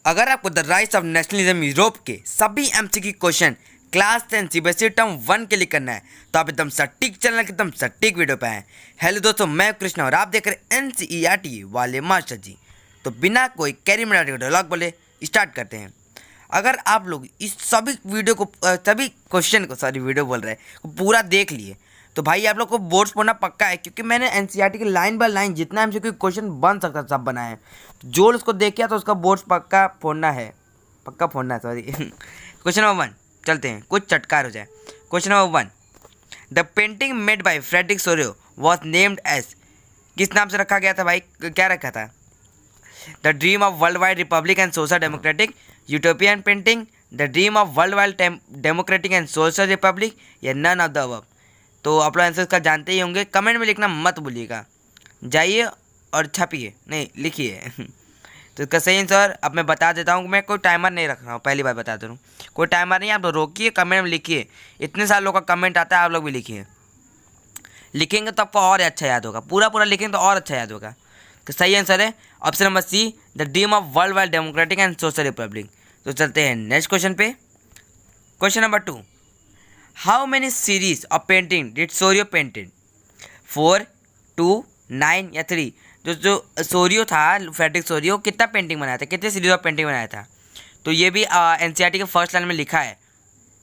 अगर आपको the rise of nationalism Europe के सभी MCQ question class 10 CBSE term 1 के लिए करना है तो आप एकदम सटीक चैनल के एकदम सटीक वीडियो पे आए। हेलो दोस्तों, मैं कृष्णा और आप देख रहे हैं एनसीईआरटी वाले मास्टर जी। तो बिना कोई कैरी मिनाटी डायलॉग बोले स्टार्ट करते हैं। अगर आप लोग इस सभी वीडियो को सभी क्वेश्चन को वीडियो बोल रहे हैं पूरा देख लिए तो भाई आप लोग को बोर्ड्स पढ़ना पक्का है, क्योंकि मैंने एनसीईआरटी के लाइन बाय लाइन जितना एमसीक्यू क्वेश्चन बन सकता सब बनाए हैं। तो जो उसको देख किया तो उसका बोर्ड्स पक्का फोड़ना है, सॉरी। क्वेश्चन नंबर 1 चलते हैं, कुछ चटकार हो जाए। Question number 1, the painting made by Frederic Sorrieu was named as, किस नाम से रखा गया था भाई? क्या रखा था? The dream of world wide Republic and social democratic, utopian painting, the dream of world wide democratic and social Republic, या नन ऑफ द अबव। तो आप लोग आंसर का जानते ही होंगे, कमेंट में लिखना मत भूलिएगा, जाइए और छापिए, नहीं लिखिए। तो इसका सही आंसर अब मैं बता देता हूँ। मैं कोई टाइमर नहीं रख रहा हूँ, पहली बार बता दे रहा हूँ, कोई टाइमर नहीं। आप लोग रोकिए, कमेंट में लिखिए। इतने सारे लोग का कमेंट आता है, आप लोग भी लिखिए। लिखेंगे तो आपको और अच्छा याद होगा, पूरा लिखेंगे तो और अच्छा याद होगा। तो सही आंसर है option number C, the dream of world wide democratic and social republic. तो चलते हैं नेक्स्ट क्वेश्चन पे। Question number 2, how many series of painting did Sorrieu painted? 4, 2, 9 या 3? जो सोरियो था, फ्रेडरिक सोरियो, कितना पेंटिंग बनाया था, कितने सीरीज ऑफ पेंटिंग बनाया था? तो ये भी एनसीईआरटी के फर्स्ट लाइन में लिखा है,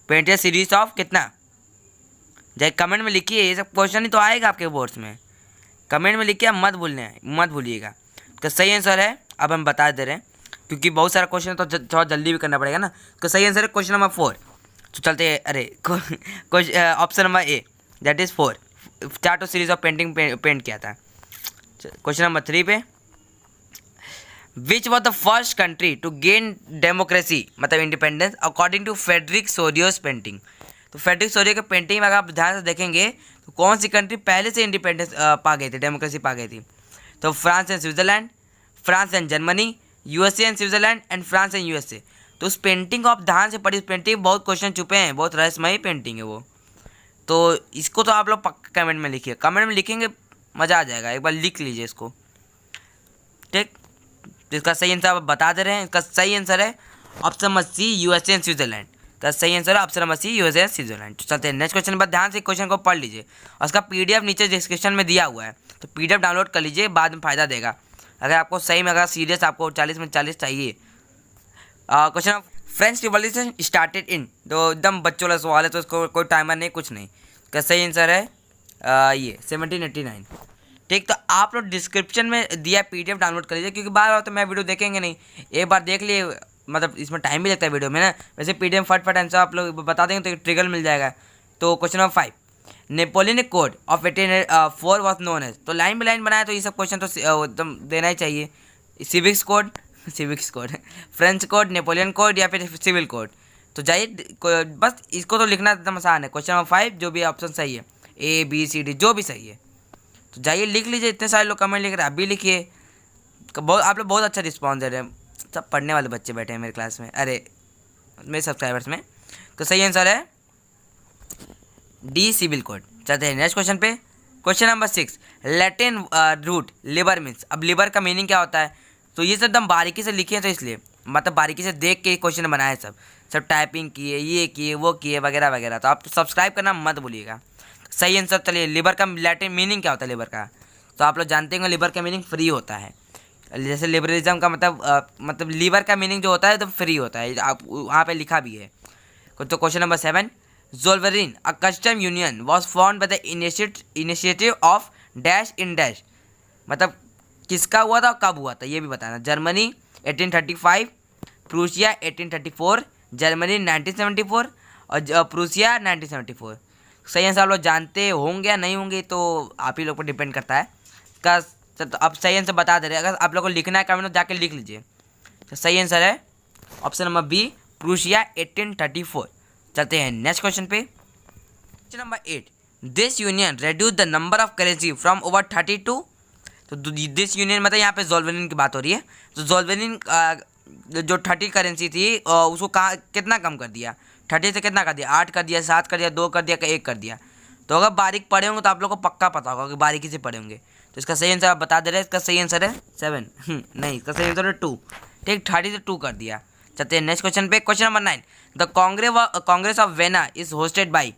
पेंटेड सीरीज ऑफ कितना। जाए कमेंट में लिखिए, ये सब क्वेश्चन ही तो आएगा आपके बोर्ड्स में। कमेंट में लिखिए, मत भूलिएगा। तो सही आंसर है, अब हम बता दे रहे हैं क्योंकि बहुत सारा क्वेश्चन तो थोड़ा जल्दी भी करना पड़ेगा ना। तो सही आंसर है क्वेश्चन नंबर 4। तो चलते हैं, option number A, that is 4, 4 series of painting paint किया था। क्वेश्चन नंबर 3 पे, which was the first country to gain democracy मतलब independence according to Frederic Sorrieu's painting? तो फ्रेडरिक सोरियो के पेंटिंग में अगर आप ध्यान से देखेंगे तो कौन सी कंट्री पहले से इंडिपेंडेंस पा गई थी, डेमोक्रेसी पा गई थी? तो France and Switzerland, France and Germany, USA and Switzerland, and France and USA. तो उस पेंटिंग को आप ध्यान से पढ़िए, पेंटिंग बहुत क्वेश्चन छुपे हैं, बहुत रहस्यमयी पेंटिंग है वो। तो इसको तो आप लोग पक्का कमेंट में लिखिए, कमेंट में लिखेंगे मज़ा आ जाएगा, एक बार लिख लीजिए इसको, ठीक। इसका सही आंसर आप बता दे रहे हैं। इसका सही आंसर है option number C, USA and Switzerland. का सही आंसर है option number C, USA and Switzerland. तो चलते हैं नेक्स्ट क्वेश्चन पर, ध्यान से क्वेश्चन को पढ़ लीजिए और उसका पीडीएफ नीचे डिस्क्रिप्शन में दिया हुआ है, तो पीडीएफ डाउनलोड कर लीजिए, बाद में फ़ायदा देगा अगर आपको सही में, अगर सीरियस आपको 40 में 40 चाहिए। Question, French revolution started in, तो एकदम बच्चों वाला सवाल है, तो इसको कोई टाइमर नहीं, कुछ नहीं। इसका सही आंसर है ये 1789, ठीक। तो आप लोग डिस्क्रिप्शन में दिया पीडीएफ डाउनलोड कर लीजिए, क्योंकि बार बार तो मैं वीडियो देखेंगे नहीं, एक बार देख लिए, मतलब इसमें टाइम भी लगता है वीडियो में ना। वैसे पीडीएफ फट आंसर आप लोग बता देंगे तो ट्रिगर मिल जाएगा। तो question number 5, Napoleon code of 1804 was known as, तो लाइन बाई लाइन बनाया, तो ये सब क्वेश्चन तो एकदम देना ही चाहिए। Civics code French code, Napoleon code, या फिर सिविल कोड। तो जाइए, बस इसको तो लिखना एकदम आसान है। क्वेश्चन नंबर 5 जो भी ऑप्शन सही है, A B C D जो भी सही है, तो जाइए लिख लीजिए। इतने सारे लोग कमेंट लिख रहे हैं, आप भी लिखिए। बहुत आप लोग बहुत अच्छा रिस्पॉन्स दे रहे हैं, सब पढ़ने वाले बच्चे बैठे हैं मेरे क्लास में, अरे मेरे सब्सक्राइबर्स में। तो सही आंसर है डी, सिविल कोड। चलते हैं नेक्स्ट क्वेश्चन पे। Question number 6, Latin root liber means, अब लिबर का मीनिंग क्या होता है? तो ये सब एकदम बारीकी से लिखे हैं, तो इसलिए मतलब बारीकी से देख के क्वेश्चन बनाए, सब टाइपिंग किए, ये किए, वो किए, वगैरह वगैरह। तो आप सब्सक्राइब करना मत भूलिएगा। सही आंसर, चलिए, लिबर का लैटिन मीनिंग क्या होता है लिबर का? तो आप लोग जानते होंगे लिबर का मीनिंग फ्री होता है। जैसे लिबरलिज्म का मतलब लिबर का मीनिंग जो होता है तो फ्री होता है, आप वहाँ पे लिखा भी है। तो question number 7, Zollverein a custom union was formed by the initiative of dash in dash, मतलब किसका हुआ था और कब हुआ था ये भी बताना। जर्मनी 1835, प्रूसिया 1834, जर्मनी 1974 और प्रूसिया 1974। सही आंसर आप लोग जानते होंगे या नहीं होंगे तो आप ही लोग पर डिपेंड करता है। इसका तो अब सही आंसर बता दे रहे हैं, अगर आप लोग को लिखना है कमेंट में जाके लिख लीजिए। तो सही आंसर है ऑप्शन नंबर बी, प्रूसिया 1834। चलते हैं नेक्स्ट क्वेश्चन पे। Question number 8, this union reduce the number of currency from over 32। तो दिस यूनियन मतलब यहाँ पे ज़ोल्वेरिन की बात हो रही है। तो ज़ोल्वेरिन जो 30 करेंसी थी उसको कितना कम कर दिया? 30 से कितना कर दिया? 8 कर दिया, 7 कर दिया, 2 कर दिया, 1 कर दिया। तो अगर बारीक पढ़े होंगे तो आप लोग को पक्का पता होगा कि बारीकी से पढ़े होंगे। तो इसका सही आंसर आप बता दे रहे हैं, इसका सही आंसर है 7 नहीं, इसका सही आंसर है 2, ठीक, 30 से 2 कर दिया। चलते हैं नेक्स्ट क्वेश्चन पे। Question number 9, the Congress of vena is hosted by.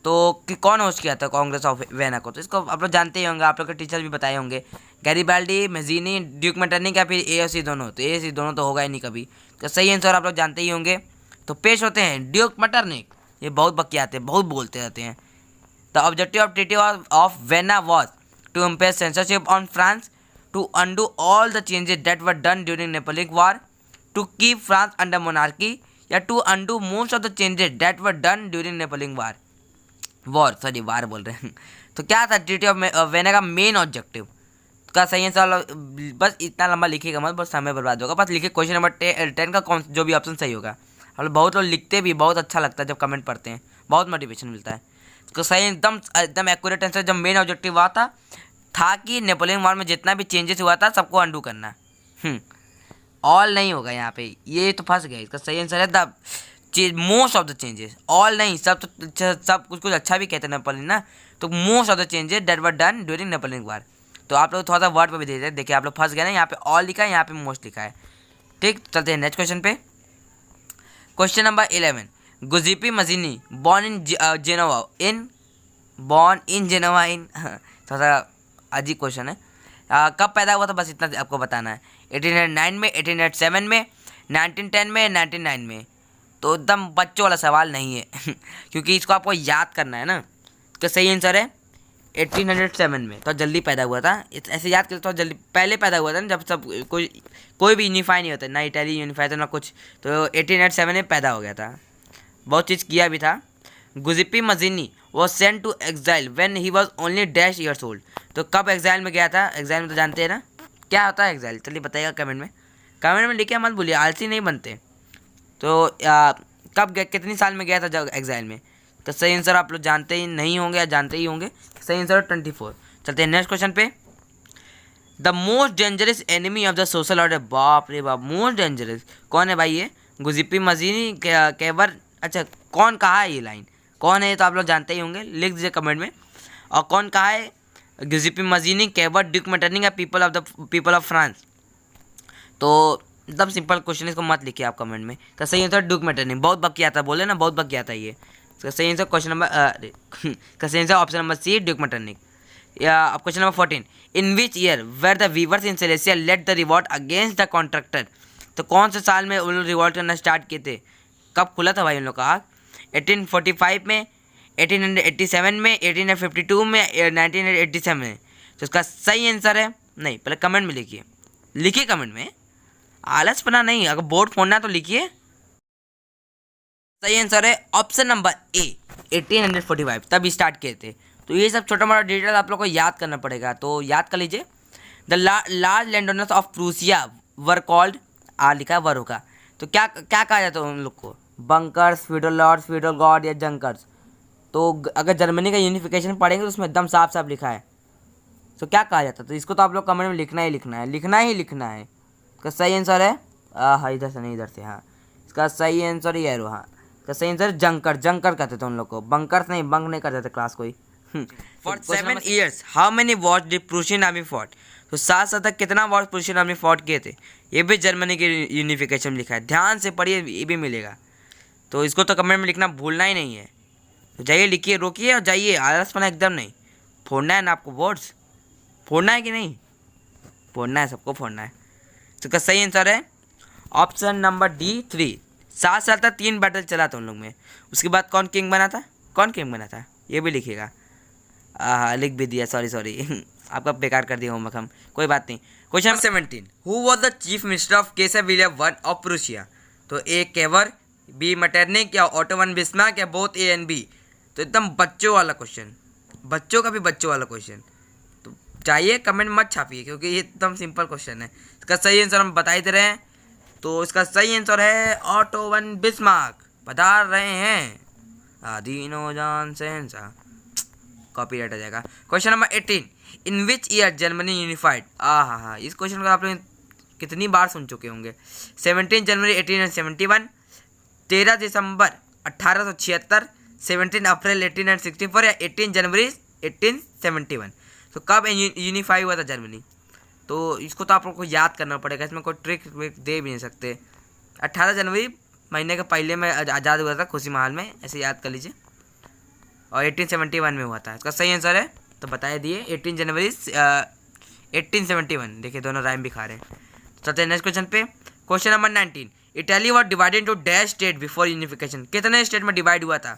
तो कौन होस्ट किया था कांग्रेस ऑफ वेना को? तो इसको आप लोग जानते ही होंगे, आप लोग के टीचर भी बताए होंगे। गैरिबाल्डी, मैजीनी, ड्यूक मैटरनिक या फिर ए और सी दोनों? तो ए सी दोनों तो होगा ही नहीं कभी। तो सही आंसर आप लोग जानते ही होंगे। तो पेश होते हैं ड्यूक मैटरनिक। ये बहुत बकियाते हैं, बहुत बोलते रहते हैं। The objective of treaty of Vienna was to impair censorship on France, to undo all the changes that were done during Napoleon war, to keep France under monarchy, या to undo most of the changes that were done during Napoleon war बोल रहे हैं। तो क्या था treaty of Vienna का main objective? का सही आंसर, बस इतना लंबा लिखिएगा मत, बस समय बर्बाद होगा। बस लिखिए क्वेश्चन नंबर 10 का कौन जो भी ऑप्शन सही होगा। हम लोग बहुत लोग लिखते भी, बहुत अच्छा लगता है जब कमेंट पढ़ते हैं, बहुत मोटिवेशन मिलता है। तो सही एकदम एक्यूरेट आंसर, जब मेन ऑब्जेक्टिव हुआ था कि नेपोलियन वार में जितना भी चेंजेस हुआ था सबको अंडू करना। ऑल नहीं होगा यहाँ पे, ये तो फंस गया। इसका सही आंसर है the most of the changes. All नहीं, सब तो सब कुछ अच्छा भी कहते हैं नेपोलियन ना। तो most of the changes that were done during Napoleon war. तो आप लोग थोड़ा सा वर्ड पे भी दे देखिए, आप लोग फंस गए ना। यहाँ पे ऑल लिखा है, यहाँ पे मोस्ट लिखा है। ठीक, चलते हैं नेक्स्ट क्वेश्चन पे। Question number 11, Giuseppe Mazzini born in Genoa in थोड़ा सा अजीब क्वेश्चन है। कब पैदा हुआ था, बस इतना आपको बताना है। 1809 में, 1807 में, 1910 में, 1909 में? तो एकदम बच्चों वाला सवाल नहीं है क्योंकि इसको आपको याद करना है ना। तो सही आंसर है 1807 में। तो जल्दी पैदा हुआ था, ऐसे याद करते तो जल्दी पहले पैदा हुआ था ना, जब सब कोई भी यूनिफाई नहीं होता, ना इटली यूनिफाई था ना कुछ। तो 1807 में पैदा हो गया था, बहुत चीज़ किया भी था। Giuseppe Mazzini was sent to exile when he was only dash years old. तो कब एग्जाइल में गया था? एग्जाइल में तो जानते हैं ना क्या होता है एग्जाइल, चलिए बताइएगा कमेंट में। कमेंट में लिखे मत भूलिए, आलसी नहीं बनते। तो कब गया, कितनी साल में गया था जब एग्जाइल में? तो सही आंसर आप लोग जानते ही नहीं होंगे या जानते ही होंगे। सही आंसर 24। चलते हैं नेक्स्ट क्वेश्चन पे। The most dangerous enemy of the social order. बाप रे बाप, मोस्ट डेंजरस कौन है भाई? ये गुजिपी मजीनी केवर। अच्छा, कौन कहा है ये लाइन, कौन है ये तो आप लोग जानते ही होंगे, लिख दीजिए कमेंट में। और कौन कहा है? गुजिपी मजीनी, केवर, ड्यूक मैटरनिक या पीपल ऑफ फ्रांस? तो एकदम सिंपल क्वेश्चन, इसको मत लिखिए आप कमेंट में। तो सही आंसर ड्यूक मैटरनिक। बहुत बकिया था, बोले ना बहुत बकिया था ये। तो सही आंसर क्वेश्चन नंबर का सही answer option number C, duke Metternich. या अब question number 14, in which year were the weavers in Silesia led the revolt against the contractor. तो कौन से साल में उन लोग रिवॉल्ट करना स्टार्ट किए थे? कब खुला था भाई उन लोग का आग? 1845 में, 1887 में, 1852 में, 1987 में? तो इसका सही आंसर है, नहीं पहले कमेंट में लिखिए, लिखिए कमेंट में, आलस बना नहीं, अगर बोर्ड फोड़ना है तो लिखिए। सही आंसर है ऑप्शन नंबर ए, 1845 तब स्टार्ट किए थे। तो ये सब छोटा मोटा डिटेल आप लोग को याद करना पड़ेगा, तो याद कर लीजिए। The large land owners of Prussia were called, लिखा है वर होगा, तो क्या क्या कहा जाता है उन लोग को? Bunkers, feudal lords, feudal God या जंकर्स? तो अगर जर्मनी का यूनिफिकेशन पढ़ेंगे तो उसमें एकदम साफ साफ लिखा है, तो क्या कहा जाता है? तो इसको तो आप लोग कमेंट में लिखना ही लिखना है, लिखना ही लिखना है। इसका सही आंसर है हाँ, इधर से नहीं इधर से, हाँ इसका सही आंसर ये है। हाँ इसका सही आंसर जंकर, जंकर कहते थे उन लोग को, बंकर्स नहीं, बंक नहीं करते थे क्लास कोई। For 7 years how many Wars did Prussian army fought? तो 7 साल तक कितना वॉर्स प्रूशियन आर्मी फॉट किए थे? ये भी जर्मनी के यूनिफिकेशन में लिखा है, ध्यान से पढ़िए, ये भी मिलेगा। तो इसको तो कमेंट में लिखना भूलना ही नहीं है। तो जाइए लिखिए, रोकिए और जाइए, आलसपना एकदम नहीं। फोड़ना है ना आपको वर्ड्स, फोड़ना है कि नहीं? फोड़ना है, सबको फोड़ना है। तो इसका सही आंसर है ऑप्शन नंबर डी 3। 7 साल तक 3 बैटल चला था उन लोग में। उसके बाद कौन किंग बना था? कौन किंग बना था ये भी लिखिएगा। हाँ लिख भी दिया, सॉरी आपका बेकार कर दिया होमवर्क हम, कोई बात नहीं। Question 17, who was the chief minister of Kesar William one of Prussia? तो ए केवर, बी मैटरनिक या ऑटो वन बिस्मार्क या बोथ ए एंड बी? तो एकदम बच्चों वाला क्वेश्चन, बच्चों का भी बच्चों वाला क्वेश्चन। तो चाहिए कमेंट मत छापिए क्योंकि ये एकदम सिंपल क्वेश्चन है। इसका सही आंसर हम बता ही दे रहे हैं। तो इसका सही आंसर है ऑटो वन बिस्मार्क पधार रहे हैं, आधीनो जान सेंसा, कॉपीराइट आ जाएगा। Question number 18, in which year Germany unified? हाँ, इस क्वेश्चन को आप लोग कितनी बार सुन चुके होंगे। 17 जनवरी 1871, 13 दिसंबर 1876, 17 अप्रैल 1864 या 18 जनवरी 1871? तो कब यूनिफाई हुआ था जर्मनी? तो इसको तो आप लोग को याद करना पड़ेगा, इसमें कोई ट्रिक विक दे भी नहीं सकते। 18 जनवरी महीने के पहले में आज़ाद हुआ था खुशी महल में, ऐसे याद कर लीजिए, और 1871 में हुआ था। इसका सही आंसर है तो बता दिए 18 जनवरी 1871। देखिए दोनों राइम भी खा रहे हैं। चलते हैं नेक्स्ट क्वेश्चन पे। Question number 19, Italy was divided into dash state before unification. कितने स्टेट में डिवाइड हुआ था?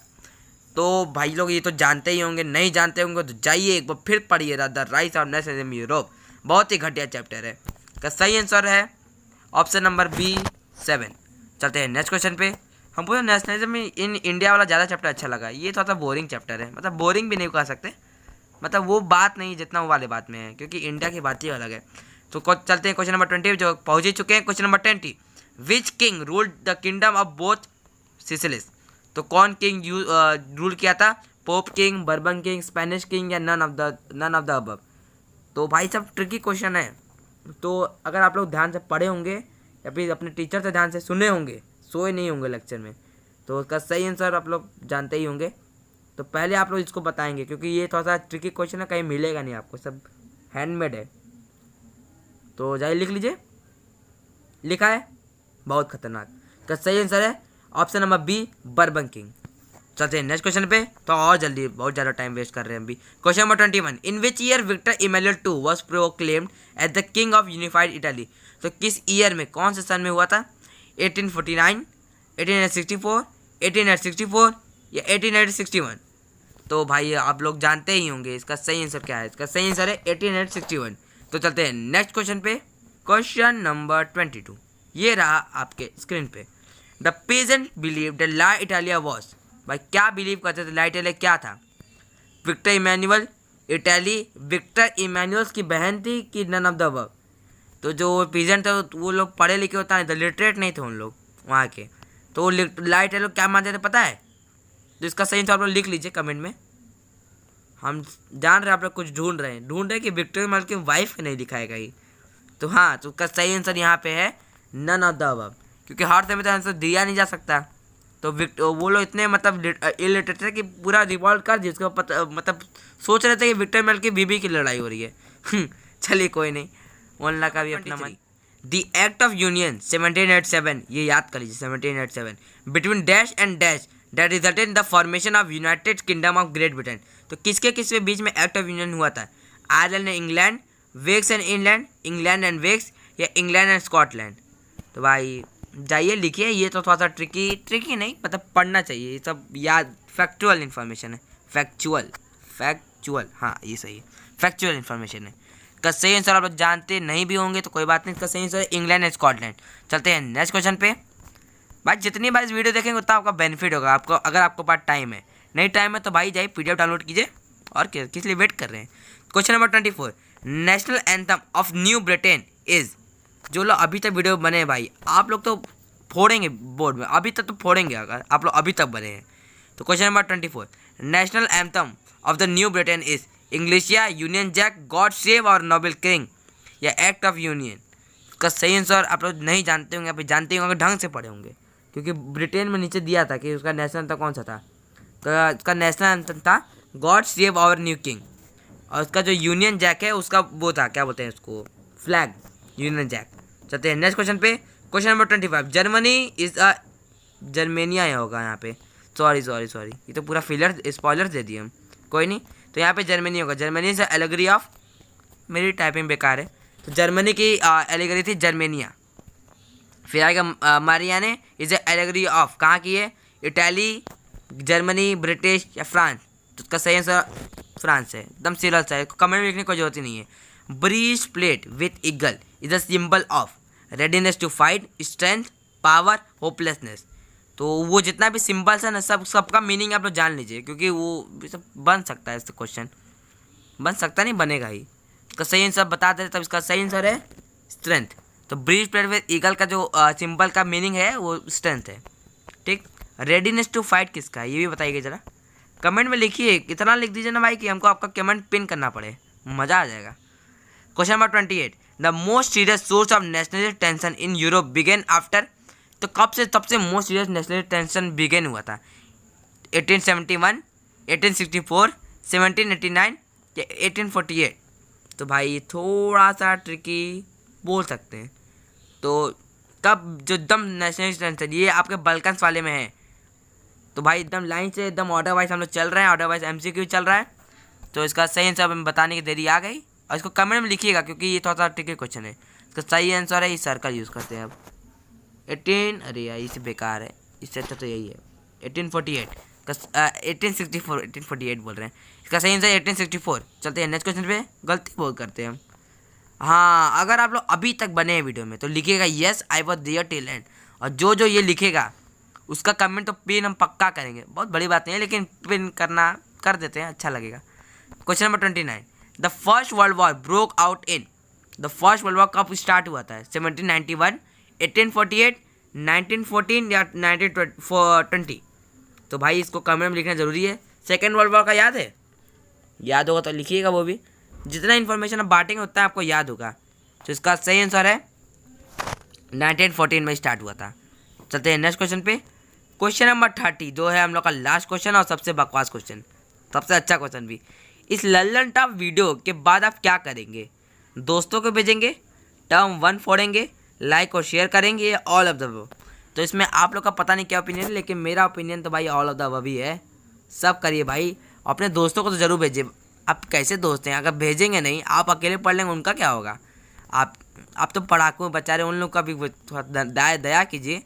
तो भाई लोग ये तो जानते ही होंगे, नहीं जानते होंगे तो जाइए एक बार फिर पढ़िए the rise of nationalism Europe, बहुत ही घटिया चैप्टर है। इसका सही आंसर है ऑप्शन नंबर बी 7। चलते हैं नेक्स्ट क्वेश्चन पे। हमको नेशनलिज्म इन इंडिया वाला ज़्यादा चैप्टर अच्छा लगा, ये थोड़ा सा बोरिंग चैप्टर है, मतलब बोरिंग भी नहीं कह सकते, मतलब वो बात नहीं जितना वो वाले बात में है, क्योंकि इंडिया की बात ही अलग है। तो चलते हैं क्वेश्चन नंबर 20 जो पहुँच ही चुके हैं। Question number 20, which king ruled the kingdom of both Sicilies. तो कौन किंग रूल किया था? Pope king, bourbon king, Spanish king या नन ऑफ द अबव। तो भाई सब ट्रिकी क्वेश्चन है, तो अगर आप लोग ध्यान से पढ़े होंगे या फिर अपने टीचर से ध्यान से सुने होंगे, सोए नहीं होंगे लेक्चर में, तो उसका सही आंसर आप लोग जानते ही होंगे। तो पहले आप लोग इसको बताएंगे, क्योंकि ये थोड़ा सा ट्रिकी क्वेश्चन है, कहीं मिलेगा नहीं आपको, सब हैंडमेड है। तो जाइए लिख लीजिए, लिखा है, बहुत खतरनाक। इसका सही आंसर है option number B Bourbon king. चलते हैं नेक्स्ट क्वेश्चन पे, तो और जल्दी, बहुत ज़्यादा टाइम वेस्ट कर रहे हैं अभी। Question number 21, in which year Victor Emmanuel II was proclaimed as the king of unified Italy. तो किस ईयर में, कौन से सन में हुआ था? 1849, 1864, 1864 या 1861। तो भाई आप लोग जानते ही होंगे इसका सही आंसर क्या है। इसका सही आंसर है 1861। तो चलते हैं नेक्स्ट क्वेश्चन पे। क्वेश्चन नंबर 22 ये रहा आपके स्क्रीन पे। The peasant believe the La Italia was. भाई क्या बिलीव करते थे? ला इटालिया क्या था? Victor Emmanuel Italy Victor Emmanuel's की बहन थी कि नन ऑफ द अबव। तो जो पीजेंट थे वो लोग पढ़े लिखे होता नहीं, तो लिटरेट नहीं थे उन लोग वहाँ के, तो वो ला इटालिया क्या मानते थे पता है? तो इसका सही आंसर आप लोग लिख लीजिए कमेंट में। हम जान रहे हैं आप लोग कुछ ढूंढ रहे हैं कि विक्टर इमैनुअल की वाइफ नहीं दिखाएगा ही। तो हाँ, तो उसका सही आंसर यहाँ पे है नन ऑफ द अबव, क्योंकि हर समय तो आंसर दिया नहीं जा सकता। तो वो लोग इतने मतलब इलिटरेट थे कि पूरा रिवॉल्व कर दिया, उसको मतलब सोच रहे थे कि विक्टर इमैनुअल की बीबी की लड़ाई हो रही है। चलिए कोई नहीं, वनला का भी अपना मन। द एक्ट ऑफ यूनियन 1787, ये याद कर लीजिए 1787, between dash and dash that resulted in the formation of United Kingdom of Great Britain. तो किसके बीच में एक्ट ऑफ यूनियन हुआ था? Ireland and England, Wales and England, England and Wales या इंग्लैंड एंड स्कॉटलैंड। तो भाई जाइए लिखिए, ये तो थोड़ा सा ट्रिकी नहीं, मतलब पढ़ना चाहिए, ये सब याद फैक्चुअल इन्फॉर्मेशन है। फैक्चुअल हाँ ये सही है, फैक्चुअल इन्फॉर्मेशन है। इसका सही आंसर आप लोग जानते नहीं भी होंगे तो कोई बात नहीं, इसका सही आंसर है इंग्लैंड एंड स्कॉटलैंड। चलते हैं नेक्स्ट क्वेश्चन पे। भाई जितनी बार इस वीडियो देखेंगे उतना आपका बेनिफिट होगा आपको, अगर आपके पास टाइम है। नहीं टाइम है तो भाई जाइए PDF डाउनलोड कीजिए, और किस लिए वेट कर रहे हैं। Question number 24, national anthem of new Britain is. जो लोग अभी तक वीडियो बने भाई, आप लोग तो फोड़ेंगे बोर्ड में, अभी तक तो फोड़ेंगे अगर आप लोग अभी तक बने हैं। तो question number 24, national anthem of the new Britain is Englishia, Union Jack, God save our noble king या एक्ट ऑफ यूनियन। इसका सही आंसर आप लोग नहीं जानते होंगे, आप जानते होंगे ढंग से पढ़े होंगे, क्योंकि ब्रिटेन में नीचे दिया था कि उसका नेशनल एंथम कौन सा था। तो उसका नेशनल एंथम था God save our new king, और उसका जो यूनियन जैक है उसका वो था, क्या बोलते हैं उसको, फ्लैग, यूनियन जैक। चलते हैं नेक्स्ट क्वेश्चन पे। Question number 25, Germany is a, Germania होगा यहाँ पे, सॉरी ये तो पूरा स्पॉयलर्स दे दिए हम, कोई नहीं। तो यहाँ पे जर्मनी होगा, जर्मनी इज एलेगरी ऑफ, मेरी टाइपिंग बेकार है, तो जर्मनी की एलेगरी थी जर्मेनिया। फिर आएगा मारियाने इज एलेगरी ऑफ, कहाँ की है? इटली, जर्मनी, ब्रिटिश या फ्रांस। तो उसका सही आंसर फ्रांस है, एकदम सीरियस है, कमेंट में लिखने की कोई जरूरत ही नहीं है। Breech plate with eagle is a symbol of readiness to fight, strength, power, hopelessness. तो वो जितना भी सिंबल्स है ना, सबका मीनिंग आप लोग जान लीजिए, क्योंकि वो सब बन सकता है, इससे क्वेश्चन बन सकता नहीं, बनेगा ही। इसका सही आंसर बता दे, तब इसका सही आंसर है स्ट्रेंथ। तो ब्रीच प्लेट विथ ईगल का जो सिंबल का मीनिंग है वो स्ट्रेंथ है, ठीक। रेडीनेस टू फाइट किसका है ये भी बताइए जरा, कमेंट में लिखिए, इतना लिख दीजिए ना भाई कि हमको आपका कमेंट पिन करना पड़े, मज़ा आ जाएगा। Question number 28, the most serious source of national tension in Europe began after. तो कब से सबसे most serious national tension began हुआ था? 1871, 1864, 1789 या 1848। तो भाई थोड़ा सा ट्रिकी बोल सकते हैं। तो तब जो एकदम नेशनलिस्ट आंसर ये आपके बल्कन्स वाले में है। तो भाई एकदम लाइन से एकदम ऑर्डर वाइज हम लोग चल रहे हैं, ऑर्डर वाइज MCQ चल रहा है। तो इसका सही आंसर हमें बताने की देरी आ गई, और इसको कमेंट में लिखिएगा क्योंकि ये थोड़ा सा ट्रिकी क्वेश्चन है। इसका सही आंसर है, इस सर्कल यूज़ करते हैं अब 18, अरे यार इससे बेकार है, इससे अच्छा तो यही है 1848 का 1848 बोल रहे हैं। इसका सही आंसर 1864। चलते हैं नेक्स्ट क्वेश्चन पे, गलती बहुत करते हैं हम। हाँ, अगर आप लोग अभी तक बने हैं वीडियो में तो लिखिएगा yes I was there till end, और जो जो ये लिखेगा उसका कमेंट तो पिन हम पक्का करेंगे। बहुत बड़ी बात नहीं है लेकिन पिन करना कर देते हैं, अच्छा लगेगा। Question number 29, the first world war broke out in, the first world war कब स्टार्ट हुआ था? 1791, 1848, 1914 या 1920? तो भाई इसको कमेंट में लिखना जरूरी है। सेकेंड वर्ल्ड वॉर का याद है? याद होगा तो लिखिएगा, वो भी जितना इन्फॉर्मेशन आप बांटेंगे उतना आपको याद होगा। तो इसका सही आंसर है 1914 में स्टार्ट हुआ था। चलते हैं नेक्स्ट क्वेश्चन पे, क्वेश्चन नंबर 30 जो है हम लोग का लास्ट क्वेश्चन और सबसे बकवास क्वेश्चन, सबसे अच्छा क्वेश्चन भी। इस लल्लन टॉप वीडियो के बाद आप क्या करेंगे? दोस्तों को भेजेंगे, टर्म 1 फोड़ेंगे, लाइक और शेयर करेंगे, ऑल ऑफ द अबव? तो इसमें आप लोग का पता नहीं क्या ओपिनियन है, लेकिन मेरा ओपिनियन तो भाई ऑल ऑफ द अबव ही है। सब करिए भाई, अपने दोस्तों को तो ज़रूर भेजिए। आप कैसे दोस्त हैं, अगर भेजेंगे नहीं, आप अकेले पढ़ लेंगे, उनका क्या होगा? आप तो पढ़ाकू में बचा रहे, उन लोग का भी थोड़ा दया कीजिए।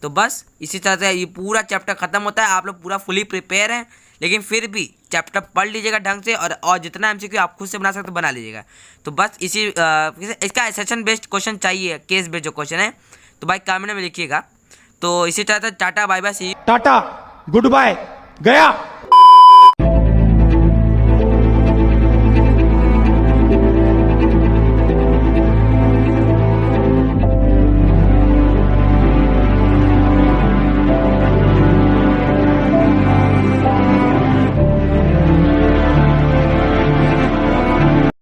तो बस इसी तरह से ये पूरा चैप्टर ख़त्म होता है। आप लोग पूरा फुली प्रिपेयर हैं, लेकिन फिर भी चैप्टर पढ़ लीजिएगा ढंग से, और जितना MCQ आप खुद से बना सकते बना लीजिएगा। तो बस इसका सेशन बेस्ड क्वेश्चन चाहिए, केस बेस्ड जो क्वेश्चन है, तो भाई कमेंट में लिखिएगा। तो इसी तरह से टाटा बाय बाय, सी टाटा गुड बाय गया।